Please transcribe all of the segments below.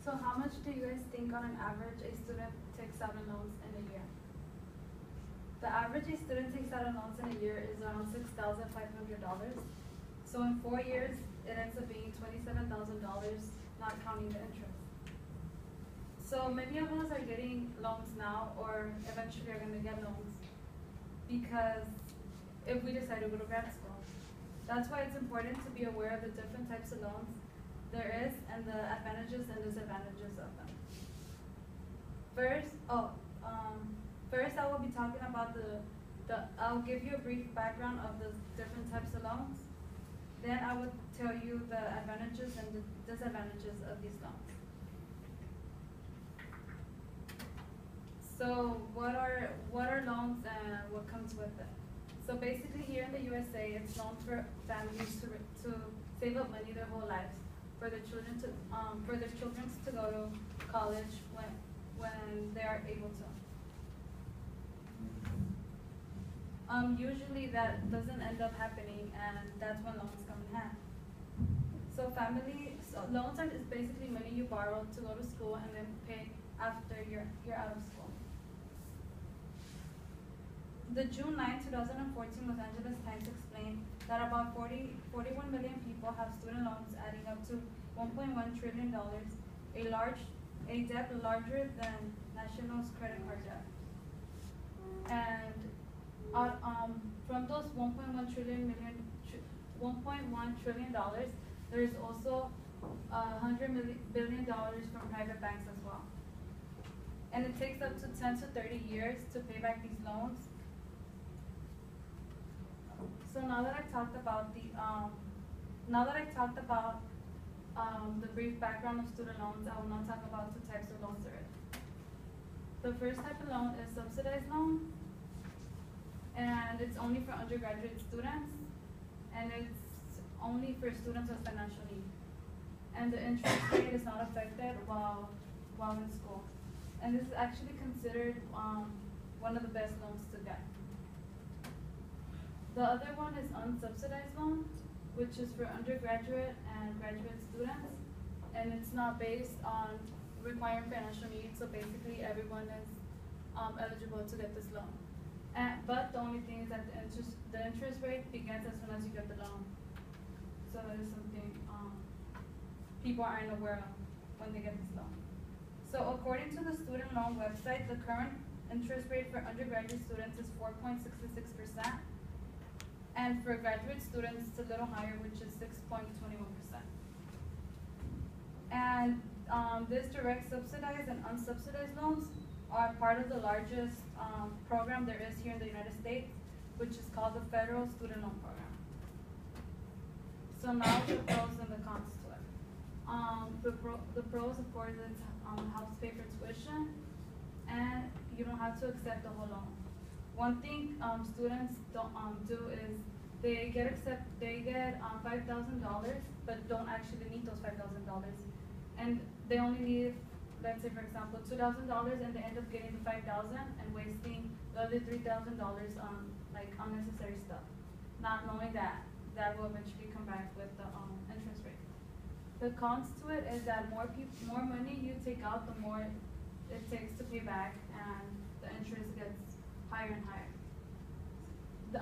So how much do you guys think on an average a student takes out in loans in a year? The average a student takes out in loans in a year is around $6,500. So in 4 years, it ends up being $27,000, not counting the interest. So many of us are getting loans now, or eventually are going to get loans, because if we decide to go to grad school. That's why it's important to be aware of the different types of loans there is and the advantages and disadvantages of them. First, first I will be talking about I'll give you a brief background of the different types of loans. Then I will tell you the advantages and the disadvantages of these loans. So what are loans and what comes with it? So basically here in the USA, it's loans for families to save up money their whole lives for their children to go to college when they are able to. Usually that doesn't end up happening, and that's when loans come in hand. So loans is basically money you borrow to go to school and then pay after you're out of school. The June 9, 2014 Los Angeles Times explained that about 41 million people have student loans adding up to $1.1 trillion, a debt larger than national credit card debt. And from those $1.1 trillion, there is also $100 billion from private banks as well. And it takes up to 10 to 30 years to pay back these loans. So now that I've talked about the brief background of student loans, I will now talk about two types of loans there is. The first type of loan is subsidized loan, and it's only for undergraduate students, and it's only for students with financial need. And the interest rate is not affected while in school. And this is actually considered one of the best loans to get. The other one is unsubsidized loan, which is for undergraduate and graduate students, and it's not based on requiring financial needs, so basically everyone is eligible to get this loan. But the only thing is that the interest rate begins as soon as you get the loan. So that is something people aren't aware of when they get this loan. So according to the student loan website, the current interest rate for undergraduate students is 4.66%. And for graduate students, it's a little higher, which is 6.21%. And this direct subsidized and unsubsidized loans are part of the largest program there is here in the United States, which is called the Federal Student Loan Program. So now the pros and the cons to it. The pros, of course, is helps pay for tuition, and you don't have to accept the whole loan. One thing students don't do is they get $5,000, but don't actually need those $5,000, and they only need, let's say for example, $2,000, and they end up getting the $5,000 and wasting the other $3,000 on like unnecessary stuff, not knowing that will eventually come back with the interest rate. The cons to it is that more money you take out, the more it takes to pay back, and the interest gets higher and higher.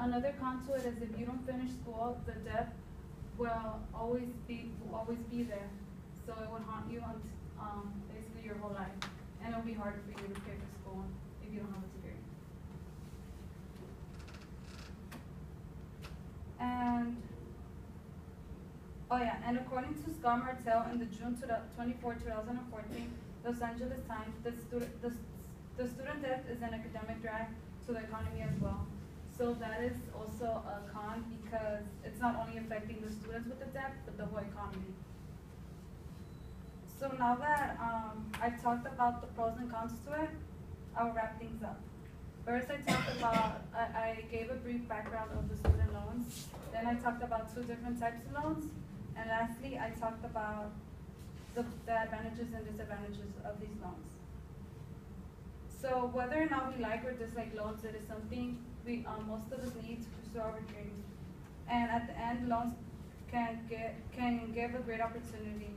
Another con to it is if you don't finish school, the debt will always be there. So it will haunt you basically your whole life, and it'll be harder for you to pay for school if you don't have a degree. And according to Scott Martell in the June 24, 2014 Los Angeles Times, the student debt is an academic drag to the economy as well. So that is also a con, because it's not only affecting the students with the debt, but the whole economy. So now that I've talked about the pros and cons to it, I'll wrap things up. First, I gave a brief background of the student loans. Then I talked about two different types of loans. And lastly, I talked about the advantages and disadvantages of these loans. So whether or not we like or dislike loans, it is something most of us need to pursue our dreams. And at the end, loans can give a great opportunity